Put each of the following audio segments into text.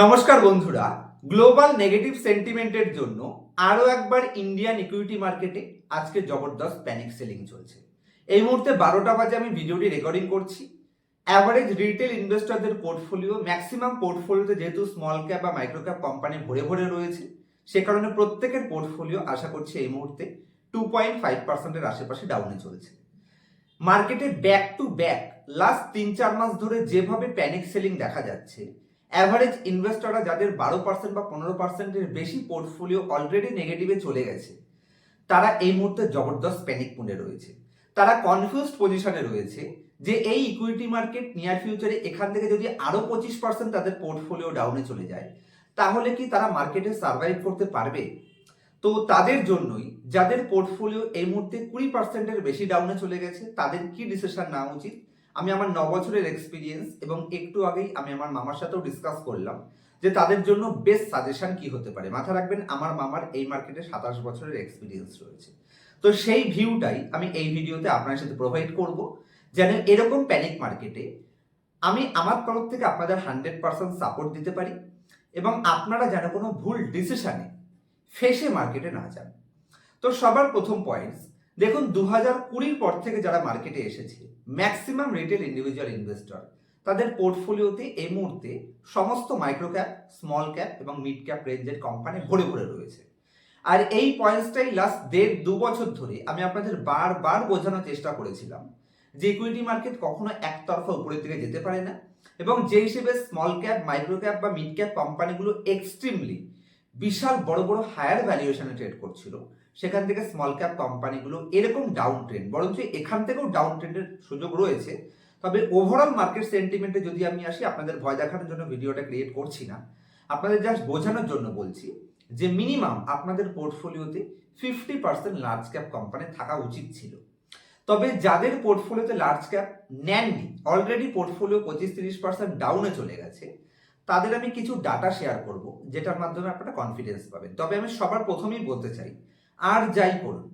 নমস্কার বন্ধুরা, global negative সেন্টিমেন্টের জন্য আরও একবার ইন্ডিয়ান ইকুইটি মার্কেটে আজকে জবরদস্ত প্যানিক সেলিং চলছে। এই মুহূর্তে 12টা বাজে আমি ভিডিওটি রেকর্ডিং করছি। অ্যাভারেজ রিটেল ইনভেস্টরদের পোর্টফোলিও, ম্যাক্সিমাম পোর্টফোলিওতে যেহেতু স্মল ক্যাপ বা মাইক্রো ক্যাপ কোম্পানি ভরে ভরে রয়েছে, সে কারণে প্রত্যেকের পোর্টফোলিও আশা করছি এই মুহূর্তে 2.5%-এর আশেপাশে ডাউনে চলছে। মার্কেটে ব্যাক টু ব্যাক লাস্ট 3-4 মাস ধরে যেভাবে প্যানিক সেলিং দেখা যাচ্ছে, অ্যাভারেজ ইনভেস্টররা যাদের 12% বা 15%-এর বেশি পোর্টফোলিও অলরেডি নেগেটিভে চলে গেছে, তারা এই মুহূর্তে জবরদস্ত প্যানিক মুডে রয়েছে। তারা কনফিউজড পজিশনে রয়েছে যে এই ইকুইটি মার্কেট নিয়ার ফিউচারে এখান থেকে যদি আরো 25% তাদের পোর্টফোলিও ডাউনে চলে যায়, তাহলে কি তারা মার্কেটে সার্ভাইভ করতে পারবে? তো তাদের জন্যই যাদের পোর্টফোলিও এই মুহূর্তে 20%-এর বেশি ডাউনে চলে গেছে, তাদের কি ডিসিশন নেওয়া উচিত, আমি আমার 9 বছরের এক্সপিরিয়েন্স এবং একটু আগেই আমি আমার মামার সাথেও ডিসকাস করলাম যে তাদের জন্য বেস্ট সাজেশন কি হতে পারে। মাথা রাখবেন, আমার মামার এই মার্কেটে 27 বছরের এক্সপিরিয়েন্স রয়েছে। তো সেই ভিউটাই আমি এই ভিডিওতে আপনার সাথে প্রোভাইড করব, যেন এরকম প্যানিক মার্কেটে আমি আমার তরফ থেকে আপনাদের 100% সাপোর্ট দিতে পারি এবং আপনারা যেন কোনো ভুল ডিসিশনে ফেসে মার্কেটে না যান। তো সবার প্রথম পয়েন্টস দেখুন, 2020 পর থেকে যারা মার্কেটে এসেছে, ম্যাক্সিমাম রিটেল ইন্ডিভিজুয়াল ইনভেস্টর তাদের পোর্টফোলিওতে এই মুহূর্তে সমস্ত মাইক্রো ক্যাপ, স্মল ক্যাপ এবং মিড ক্যাপ রেঞ্জের কোম্পানি ভরে ভরে রয়েছে। আর এই পয়েন্টসটাই লাস্ট 1.5-2 বছর ধরে আমি আপনাদের বারবার বোঝানোর চেষ্টা করেছিলাম যে ইকুইটি মার্কেট কখনো একতরফা উপরের দিকে যেতে পারে না, এবং যে হিসেবে স্মল ক্যাপ, মাইক্রো ক্যাপ বা মিড ক্যাপ কোম্পানিগুলো এক্সট্রিমলি বিশাল বড় বড় হায়ার ভ্যালুয়েশনে ট্রেড করছিল, সেখান থেকে স্মল ক্যাপ কোম্পানিগুলো এরকম ডাউন ট্রেন্ড, বরঞ্চ এখান থেকেও ডাউন ট্রেন্ডের সুযোগ রয়েছে। তবে ওভারঅল মার্কেট সেন্টিমেন্টে যদি আমি আসি, আপনাদের ভয় দেখানোর জন্য ভিডিওটা ক্রিয়েট করছি না, আপনাদের জাস্ট বোঝানোর জন্য বলছি যে মিনিমাম আপনাদের পোর্টফোলিওতে 50% লার্জ ক্যাপ কোম্পানি থাকা উচিত ছিল। তবে যাদের পোর্টফোলিওতে লার্জ ক্যাপ নেননি, অলরেডি পোর্টফোলিও 25-30% ডাউনে চলে গেছে, তাদের আমি কিছু ডাটা শেয়ার করব যেটার মাধ্যমে আপনারা কনফিডেন্স পাবেন। তবে আমি সবার প্রথমেই বলতে চাই, আর যাই করুন,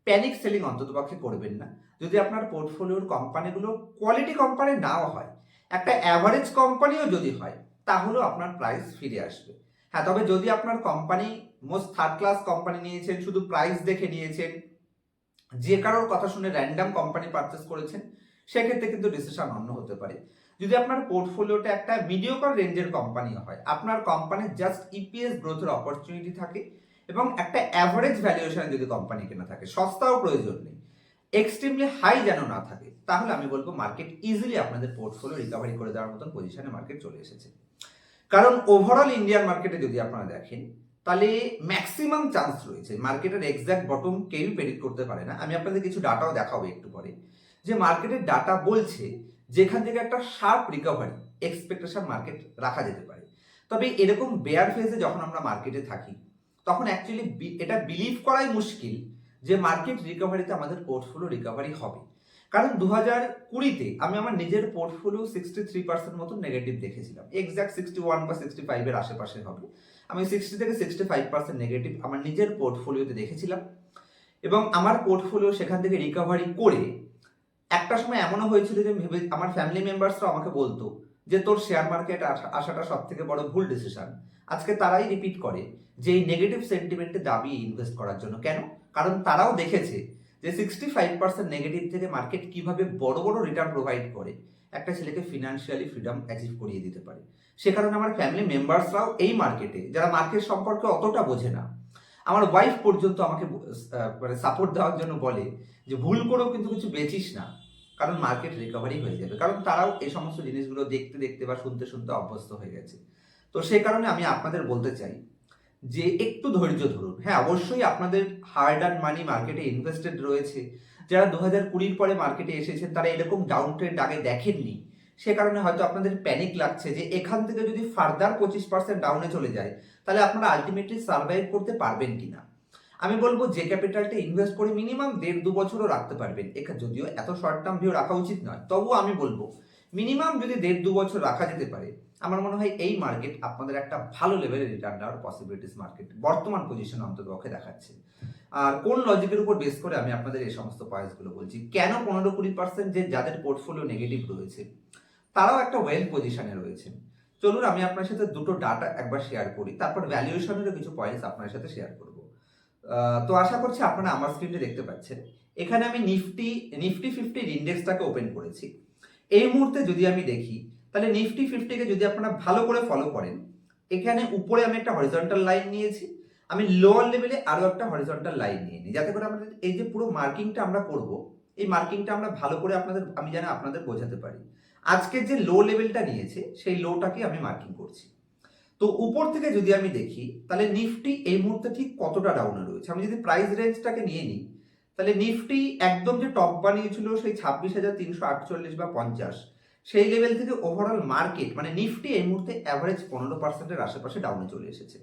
প্যানিক সেলিং অন্ততপক্ষে করবেন না। যদি আপনার পোর্টফোলিওর কোম্পানিগুলো কোয়ালিটি কোম্পানি নাও হয়, একটা অ্যাভারেজ কোম্পানিও যদি হয়, তাহলেও আপনার প্রাইস ফিরে আসবে। হ্যাঁ, তবে যদি আপনার company most third class company নিয়েছেন, শুধু প্রাইস দেখে নিয়েছেন, যে কারোর কথা শুনে র্যান্ডাম কোম্পানি পারচেস করেছেন, সেক্ষেত্রে কিন্তু ডিসিশন অন্য হতে পারে। যদি আপনার পোর্টফোলিওটা একটা মিডিওকার রেঞ্জের কোম্পানি হয়, আপনার কোম্পানির জাস্ট ইপিএস গ্রোথের অপরচুনিটি থাকে এবং একটা অ্যাভারেজ ভ্যালুয়েশনে যদি কোম্পানি কেনা থাকে, সস্তাও প্রয়োজন নেই, এক্সট্রিমলি হাই যেন না থাকে, তাহলে আমি বলবো মার্কেট ইজিলি আপনাদের পোর্টফোলিও রিকভারি করে দেওয়ার মতন পজিশনে মার্কেট চলে এসেছে। কারণ ওভারঅল ইন্ডিয়ান মার্কেটে যদি আপনারা দেখেন, তাহলে ম্যাক্সিমাম চান্স রয়েছে, মার্কেটের এক্সাক্ট বটম কেউই প্রেডিক্ট করতে পারে না। আমি আপনাদের কিছু ডাটাও দেখাবো একটু পরে, যে মার্কেটের ডাটা বলছে যেখান থেকে একটা শার্প রিকভারি এক্সপেকটেশন মার্কেট রাখা যেতে পারে। তবে এরকম বেয়ার ফেজে যখন আমরা মার্কেটে থাকি, তখন অ্যাকচুয়ালি এটা বিলিভ করাই মুশকিল যে মার্কেট রিকভারিতে আমাদের পোর্টফোলিও রিকভারি হবে। কারণ 2020-তে আমি আমার নিজের পোর্টফোলিও 63% মতো নেগেটিভ দেখেছিলাম, এক্সাক্ট 61 বা 65-এর আশেপাশে হবে। আমি 60 থেকে 65% নেগেটিভ আমার নিজের পোর্টফোলিওতে দেখেছিলাম, এবং আমার পোর্টফোলিও সেখান থেকে রিকভারি করে একটা সময় এমনও হয়েছিল যে আমার ফ্যামিলি মেম্বার্সরাও আমাকে বলতো যে তোর শেয়ার মার্কেট আসাটা সব থেকে বড় ভুল ডিসিশন। আজকে তারাই রিপিট করে যে এই নেগেটিভ সেন্টিমেন্টে দাবি ইনভেস্ট করার জন্য। কেন? কারণ তারাও দেখেছে যে 65% নেগেটিভ থেকে মার্কেট কিভাবে বড় বড় রিটার্ন প্রোভাইড করে একটা ছেলেকে ফিনান্সিয়ালি ফ্রিডম অ্যাচিভ করিয়ে দিতে পারে। সে কারণে আমার ফ্যামিলি মেম্বার্সরাও এই মার্কেটে, যারা মার্কেট সম্পর্কে অতটা বোঝে না, আমার ওয়াইফ পর্যন্ত আমাকে মানে সাপোর্ট দেওয়ার জন্য বলে যে ভুল করেও কিন্তু কিছু বেচিস না, কারণ মার্কেট রিকভারি হয়ে যাবে। কারণ তারাও এই সমস্ত জিনিসগুলো দেখতে দেখতে বা শুনতে শুনতে অভ্যস্ত হয়ে গেছে। তো সেই কারণে আমি আপনাদের বলতে চাই যে একটু ধৈর্য ধরুন। হ্যাঁ, অবশ্যই আপনাদের হার্ড আর্ন মানি মার্কেটে ইনভেস্টেড রয়েছে। যারা 2020 পরে মার্কেটে এসেছেন, তারা এরকম ডাউন ট্রেন্ড আগে দেখেননি, সে কারণে হয়তো আপনাদের প্যানিক লাগছে যে এখান থেকে যদি ফার্দার 25% ডাউনে চলে যায়, তাহলে আপনারা আলটিমেটলি সার্ভাইভ করতে পারবেন কিনা। আমি বলবো যে ক্যাপিটালটা ইনভেস্ট করে মিনিমাম 1.5-2 বছরও রাখতে পারবেন, যদিও এত শর্ট টার্ম ভিউ রাখা উচিত নয়, তবুও আমি বলবো মিনিমাম যদি 1.5-2 বছর রাখা যেতে পারে, আমার মনে হয় এই মার্কেট আপনাদের একটা ভালো লেভেলের রিটার্ন দেওয়ার পসিবিলিটিস মার্কেট বর্তমান পজিশন অন্ততপক্ষে দেখাচ্ছে। আর কোন লজিকের উপর বেস করে আমি আপনাদের এই সমস্ত পয়েন্টসগুলো বলছি, কেন 15-20% যে যাদের পোর্টফোলিও নেগেটিভ রয়েছে, তারাও একটা ওয়েল পজিশনে রয়েছেন। চলুন আমি আপনার সাথে দুটো ডাটা একবার শেয়ার করি, তারপর ভ্যালুয়েশনেরও কিছু পয়েন্টস আপনার সাথে শেয়ার করব। তো আশা করছি আপনারা আমার স্ক্রিনে দেখতে পাচ্ছেন। এখানে আমি নিফটি 50 ইন্ডেক্সটাকে ওপেন করেছি। এই মুহূর্তে যদি আমি দেখি, তাহলে নিফটি 50কে যদি আপনারা ভালো করে ফলো করেন, এখানে উপরে আমি একটা হরিজন্টাল লাইন নিয়েছি, আমি লোয়ার লেভেলে আরো একটা হরিজন্টাল লাইন নিয়ে নিই, যাতে করে আমাদের এই যে পুরো মার্কিংটা আমরা করব, এই মার্কিংটা আমরা ভালো করে আমি যেন আপনাদের বোঝাতে পারি। আজকের যে লো লেভেলটা নিয়েছে সেই লোটাকে আমি মার্কিং করছি। তো উপর থেকে যদি আমি দেখি, তাহলে নিফটি এই মুহূর্তে ঠিক কতটা ডাউনে রয়েছে। আমি যদি প্রাইস রেঞ্জটাকে নিয়ে নিই, তাহলে নিফটি একদম যে টপ বানিয়েছিল সেই 26,348 বা 50, সেই লেভেল থেকে ওভারঅল মার্কেট মানে নিফটি এই মুহূর্তে অ্যাভারেজ 15%-এর আশেপাশে ডাউনে চলে এসেছে।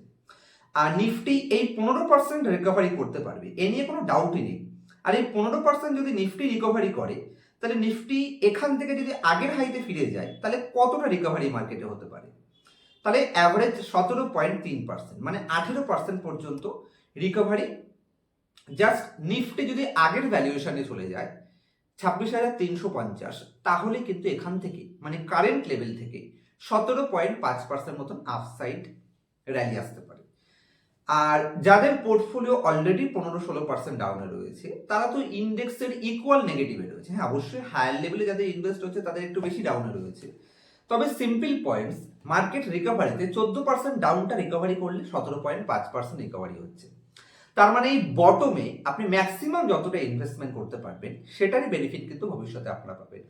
আর নিফটি এই 15% রিকভারি করতে পারবে, এ নিয়ে কোনো ডাউটই নেই। আর এই 15% যদি নিফটি রিকভারি করে, তাহলে নিফটি এখান থেকে যদি আগের হাইতে ফিরে যায়, তাহলে কতটা রিকভারি মার্কেটে হতে পারে? তাহলে অ্যাভারেজ 17.3%, মানে 18% পর্যন্ত রিকভারি জাস্ট নিফটি যদি আগের ভ্যালুয়েশনে চলে যায় 26,350, তাহলে কিন্তু এখান থেকে মানে কারেন্ট লেভেল থেকে 17.5% মতন আপসাইড র্যালি আসতে পারে। আর যাদের পোর্টফোলিও অলরেডি 15-16% ডাউনে রয়েছে, তারা তো ইন্ডেক্সের ইকুয়াল নেগেটিভে রয়েছে। হ্যাঁ, অবশ্যই হায়ার লেভেলে যাদের ইনভেস্ট হচ্ছে তাদের একটু বেশি ডাউনে রয়েছে। তবে সিম্পল পয়েন্টস, মার্কেট রিকভারিতে 14% ডাউনটা রিকভারি করলে 17.5% রিকভারি হচ্ছে। তার মানে এই বটমে আপনি ম্যাক্সিমাম যতটা ইনভেস্টমেন্ট করতে পারবেন, সেটারই বেনিফিট কিন্তু ভবিষ্যতে আপনারা পাবেন।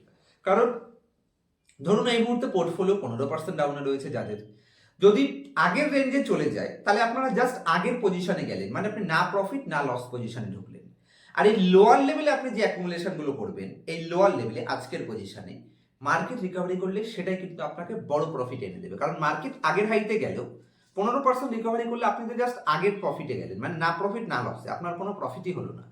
কারণ ধরুন এই মুহূর্তে পোর্টফোলিও 15% ডাউনে রয়েছে যাদের, যদি আগের রেঞ্জে চলে যায়, তাহলে আপনারা জাস্ট আগের পজিশনে গেলেন, মানে আপনি না প্রফিট না লস পজিশনে ঢুকলেন। আর এই লোয়ার লেভেলে আপনি যে অ্যাকুমুলেশন গুলো করবেন, এই লোয়ার লেভেলে আজকের পজিশনে মার্কেট রিকভারি করলে সেটাই কিন্তু আপনাকে বড় প্রফিট এনে দেবে। কারণ মার্কেট আগের হাইতে গেলেও 15% রিকভারি করলে আপনি তো জাস্ট আগের প্রফিটে গেলেন, মানে না প্রফিট না লসে, আপনার কোনো প্রফিটই হলো না।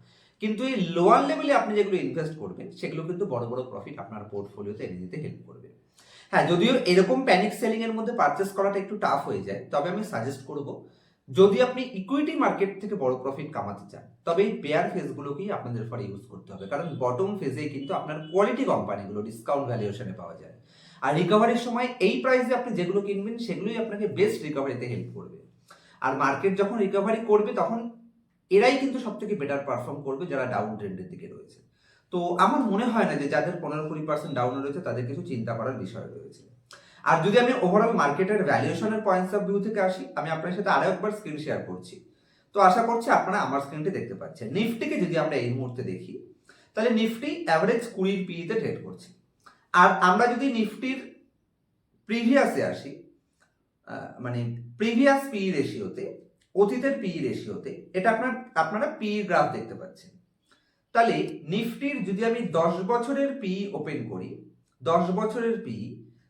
কিন্তু এই লোয়ার লেভেলে আপনি যেগুলো ইনভেস্ট করবেন, সেগুলো কিন্তু বড় বড় প্রফিট আপনার পোর্টফোলিওতে এনে দিতে হেল্প করবে। হ্যাঁ, যদিও এরকম প্যানিক সেলিং এর মধ্যে পারচেস করাটা একটু টাফ হয়ে যায়, তবে আমি সাজেস্ট করব, যদি আপনি ইকুইটি মার্কেট থেকে বড় প্রফিট কামাতে চান, তবে এই পেয়ার ফেজগুলোকেই আপনাদের ফর ইউজ করতে হবে। কারণ বটম ফেজে কিন্তু আপনার কোয়ালিটি কোম্পানিগুলো ডিসকাউন্ট ভ্যালুয়েশনে পাওয়া যায়। আর রিকভারির সময় এই প্রাইসে আপনি যেগুলো কিনবেন, সেগুলোই আপনাকে বেস্ট রিকভারিতে হেল্প করবে। আর মার্কেট যখন রিকভারি করবে, তখন এরাই কিন্তু সব থেকে বেটার পারফর্ম করবে যারা ডাউন ট্রেন্ডের দিকে রয়েছে। তো আমার মনে হয় না যে যাদের 15-20% ডাউনে রয়েছে তাদের কিছু চিন্তা করার বিষয় রয়েছে। আর যদি আমি ওভারঅল মার্কেটের ভ্যালুয়েশনের পয়েন্টস অফ ভিউ থেকে আসি, আমি আপনার সাথে আরো একবার স্ক্রিন শেয়ার করছি। তো আশা করছি আপনারা আমার স্ক্রিনটি দেখতে পাচ্ছেন। নিফটিকে যদি আমরা এই মুহূর্তে দেখি, তাহলে নিফটি অ্যাভারেজ 20 পিইতে ট্রেড করছে। আর আমরা যদি নিফটির প্রিভিয়াসে আসি, মানে প্রিভিয়াস পিই রেশিওতে, অতীতের পিই রেশিওতে, এটা আপনারা পিই গ্রাফ দেখতে পাচ্ছেন। তাহলে নিফটির যদি আমি 10 বছরের পিই ওপেন করি, 10 বছরের পিই,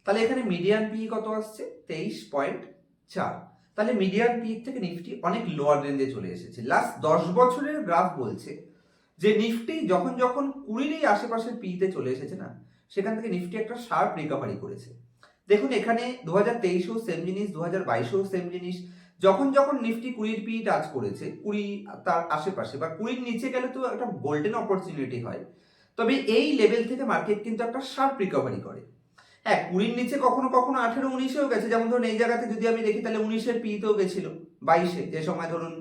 তাহলে এখানে মিডিয়ান পিই কত আসছে? 23.4। তাহলে মিডিয়ান পিই থেকে নিফটি অনেক লোয়ার রেঞ্জে চলে এসেছে। লাস্ট 10 বছরের গ্রাফ বলছে যে নিফটি যখন যখন 20-এর আশেপাশের পিইতে চলে এসেছে না, সেখান থেকে নিফটি একটা শার্প রিকভারি করেছে। দেখুন এখানে 2023-এও সেম জিনিস, 2022-এও সেম জিনিস। যখন যখন নিফটি 20 পিই টাচ করেছে, 20 তার আশেপাশে বা 20-র নিচে গেলে তো একটা গোল্ডেন অপরচুনিটি হয়। তবে এই লেভেল থেকে মার্কেট কিন্তু একটা শার্প রিকভারি করে। হ্যাঁ, 20-র নিচে কখনো কখনো 18-19-এও গেছে। যেমন ধরুন এই জায়গাতে যদি আমি দেখি, তাহলে 19-এর পিইতেও গেছিল, 22-এ, যে সময় ধরুন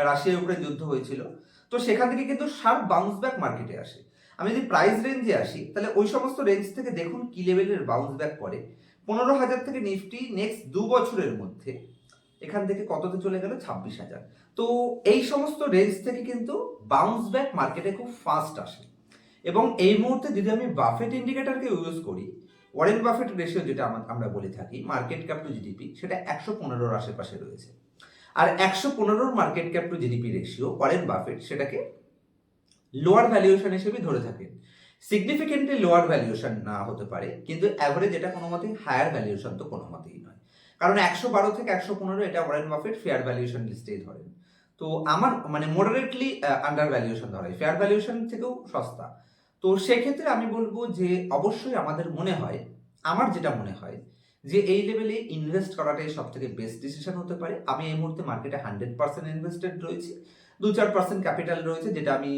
রাশিয়া ইউক্রেন যুদ্ধ হয়েছিল। তো সেখান থেকে কিন্তু শার্প বাউন্স ব্যাক মার্কেটে আসে। আমি যদি প্রাইস রেঞ্জে আসি, তাহলে ওই সমস্ত রেঞ্জ থেকে দেখুন কি লেভেলের বাউন্স ব্যাক করে। 15,000 থেকে নিফটি নেক্সট 2 বছরের মধ্যে এখান থেকে কততে চলে গেল? 26,000। তো এই সমস্ত রেঞ্জ থেকে কিন্তু বাউন্স ব্যাক মার্কেটে খুব ফাস্ট আসে। এবং এই মুহূর্তে যদি আমি বাফেট ইন্ডিকেটরকে ইউজ করি, ওয়ারেন বাফেট রেশিও যেটা আমরা বলে থাকি, মার্কেট ক্যাপ টু জিডিপি, সেটা 115-র আশেপাশে রয়েছে। আর 115-র market cap to GDP ratio Warren Buffett সেটাকে লোয়ার ভ্যালুয়েশন হিসেবে ধরে থাকেন। সিগনিফিকেন্টলি লোয়ার ভ্যালুয়েশন না হতে পারে, কিন্তু অ্যাভারেজ এটা কোনো মতেই হায়ার ভ্যালুয়েশন তো কোনো মতেই নয়। কারণ 112 থেকে 115 এটা ওয়ারেন বাফেট ফেয়ার ভ্যালুয়েশন লিস্টেই ধরেন। তো আমার মানে মডারেটলি আন্ডার ভ্যালুয়েশন ধরে, ফেয়ার ভ্যালুয়েশন থেকেও সস্তা। তো সেক্ষেত্রে আমি বলবো যে অবশ্যই আমাদের মনে হয়, আমার যেটা মনে হয়, যে এই লেভেলে ইনভেস্ট করাটাই সব থেকে বেস্ট ডিসিশন হতে পারে। আমি এই মুহূর্তে মার্কেটে 100% ইনভেস্টেড রয়েছি। 2-4% ক্যাপিটাল রয়েছে, যেটা আমি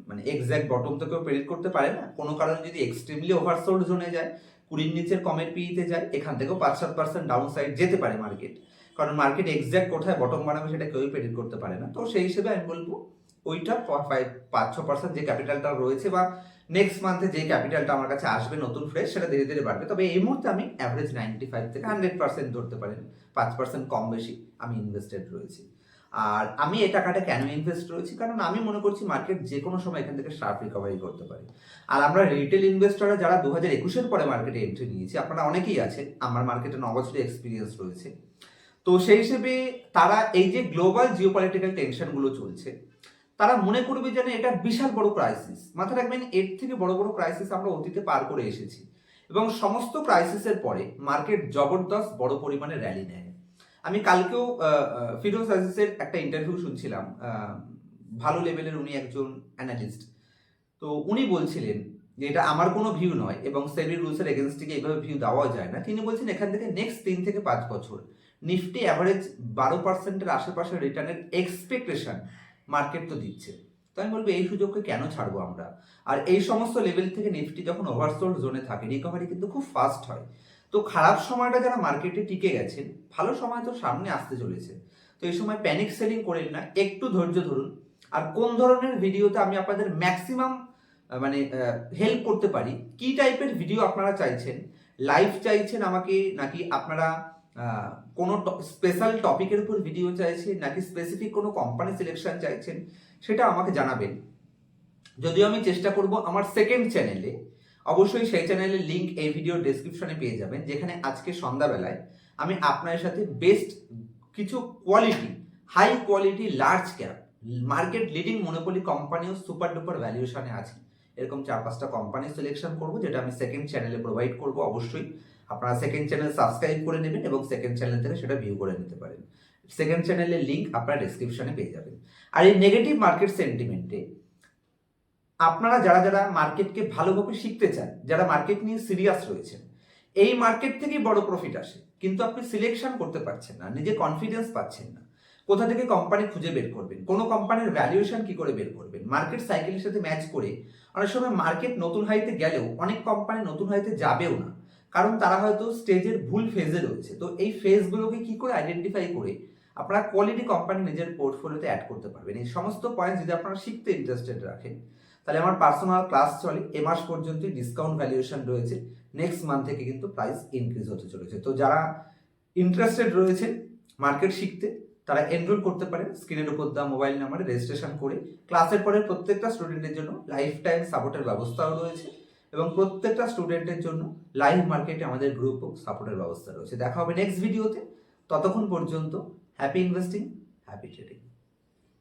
মানে এক্স্যাক্ট বটম থেকেও প্রেডিক্ট করতে পারি না। কোনো কারণে যদি এক্সট্রিমলি ওভারসোল্ড জোনে যায়, 20 নিচের কমের পিইতে যায়, এখান থেকেও 5-7% ডাউন সাইড যেতে পারে মার্কেট, কারণ মার্কেট এক্স্যাক্ট কোথায় বটম বানাবে সেটা কেউই প্রেডিক্ট করতে পারে না। তো সেই হিসেবে আমি বলবো ওইটা 5-6% যে ক্যাপিটালটা রয়েছে বা নেক্সট মান্থে যে ক্যাপিটালটা আমার কাছে আসবে নতুন ফ্রেশ, সেটা ধীরে ধীরে বাড়বে। তবে এই মুহূর্তে আমি অ্যাভারেজ 95 থেকে 100% ধরতে পারেন, 5% কম বেশি আমি ইনভেস্টেড রয়েছি। আর আমি এই টাকাটা কেন ইনভেস্ট রয়েছি, কারণ আমি মনে করছি মার্কেট যে কোনো সময় এখান থেকে শার্প রিকভারি করতে পারে। আর আমরা রিটেল ইনভেস্টররা যারা 2021-এর পরে মার্কেটে এন্ট্রি নিয়েছি, আপনারা অনেকেই আছেন, আমার মার্কেটে 9 বছরের এক্সপিরিয়েন্স রয়েছে। তো সেই হিসেবে তারা এই যে গ্লোবাল জিওপলিটিক্যাল টেনশনগুলো চলছে, তারা মনে করবে যেন এটা বিশাল বড় ক্রাইসিস। মাথায় রাখবেন, এর থেকে বড় বড় ক্রাইসিস আমরা অতীতে পার করে এসেছি, এবং সমস্ত ক্রাইসিসের পরে মার্কেট জবরদস্ত বড় পরিমাণে র্যালি নেয়। আমি কালকেও ফিরোজ আজিজের একটা ইন্টারভিউ শুনছিলাম, ভালো লেভেলের উনি একজন অ্যানালিস্ট। তো উনি বলছিলেন যে এটা আমার কোনো ভিউ নয় এবং সেবি রুলসের এগেনস্টে এইভাবে ভিউ দেওয়া যায় না। তিনি বলছেন এখান থেকে নেক্সট 3 থেকে 5 বছর নিফটি অ্যাভারেজ 12%-এর আশেপাশে রিটার্নের এক্সপেকটেশন মার্কেট তো দিচ্ছে। তো আমি বলবো এই সুযোগকে কেন ছাড়বো আমরা। আর এই সমস্ত লেভেল থেকে নিফটি যখন ওভারসোল্ড জোনে থাকে, রিকভারি কিন্তু খুব ফাস্ট হয়। তো খারাপ সময়টা যারা মার্কেটে টিকে গেছেন, ভালো সময় তো সামনে আসতে চলেছে। তো এই সময় প্যানিক সেলিং করেন না, একটু ধৈর্য ধরুন। আর কোন ধরনের ভিডিওতে আমি আপনাদের ম্যাক্সিমাম হেল্প করতে পারি, কি টাইপের ভিডিও আপনারা চাইছেন, লাইভ চাইছেন আমাকে, নাকি আপনারা কোনো স্পেশাল টপিকের উপর ভিডিও চাইছেন, নাকি স্পেসিফিক কোনো কোম্পানি সিলেকশন চাইছেন, সেটা আমাকে জানাবেন। যদিও আমি চেষ্টা করব আমার সেকেন্ড চ্যানেলে, অবশ্যই সেই চ্যানেলের লিঙ্ক এই ভিডিওর ডেসক্রিপশনে পেয়ে যাবেন, যেখানে আজকে সন্ধ্যাবেলায় আমি আপনার সাথে বেস্ট কিছু quality, high quality, large cap, market leading monopoly কোম্পানিও সুপার ডুপার ভ্যালুয়েশনে আছে, এরকম 4-5টা কোম্পানি সিলেকশন করব, যেটা আমি সেকেন্ড চ্যানেলে প্রোভাইড করব। অবশ্যই আপনারা সেকেন্ড চ্যানেল সাবস্ক্রাইব করে নেবেন এবং সেকেন্ড চ্যানেল থেকে সেটা ভিউ করে নিতে পারেন। সেকেন্ড চ্যানেলের লিঙ্ক আপনারা ডেসক্রিপশনে পেয়ে যাবেন। আর এই নেগেটিভ মার্কেট সেন্টিমেন্টে আপনারা যারা যারা মার্কেটকে ভালোভাবে শিখতে চান, যারা মার্কেট নিয়ে সিরিয়াস রয়েছেন, এই মার্কেট থেকেই বড় প্রফিট আসে, কিন্তু আপনি সিলেকশন করতে পারছেন না, নিজে কনফিডেন্স পাচ্ছেন না। কোথা থেকে কোম্পানি খুঁজে বের করবেন, কোনো কোম্পানির ভ্যালুয়েশন কি করে বের করবেন, মার্কেট সাইকেলের সাথে ম্যাচ করে অনেক সময় মার্কেট নতুন হাইতে গেলেও অনেক কোম্পানি নতুন হাইতে যাবেও না, কারণ তারা হয়তো স্টেজের ভুল ফেজে রয়েছে। তো এই ফেজগুলোকে কি করে আইডেন্টিফাই করে আপনারা কোয়ালিটি কোম্পানি নিজের পোর্টফোলিওতে অ্যাড করতে পারবেন, এই সমস্ত পয়েন্ট যদি আপনারা শিখতে ইন্টারেস্টেড রাখেন, তাহলে আমার পার্সোনাল ক্লাস চলে, এ মাস পর্যন্ত ডিসকাউন্ট ভ্যালুয়েশন রয়েছে, নেক্সট মান্থ থেকে কিন্তু প্রাইস ইনক্রিজ হতে চলেছে। তো যারা ইন্টারেস্টেড রয়েছেন মার্কেট শিখতে, তারা এনরোল করতে পারেন স্ক্রিনের উপর দেওয়া মোবাইল নাম্বারে রেজিস্ট্রেশন করে। ক্লাসের পরে প্রত্যেকটা স্টুডেন্টের জন্য লাইফ টাইম সাপোর্টের ব্যবস্থাও রয়েছে, এবং প্রত্যেকটা স্টুডেন্টের জন্য লাইভ মার্কেটে আমাদের গ্রুপ সাপোর্টের ব্যবস্থা রয়েছে। দেখা হবে নেক্সট ভিডিওতে। ততক্ষণ পর্যন্ত হ্যাপি ইনভেস্টিং, হ্যাপি ট্রেডিং।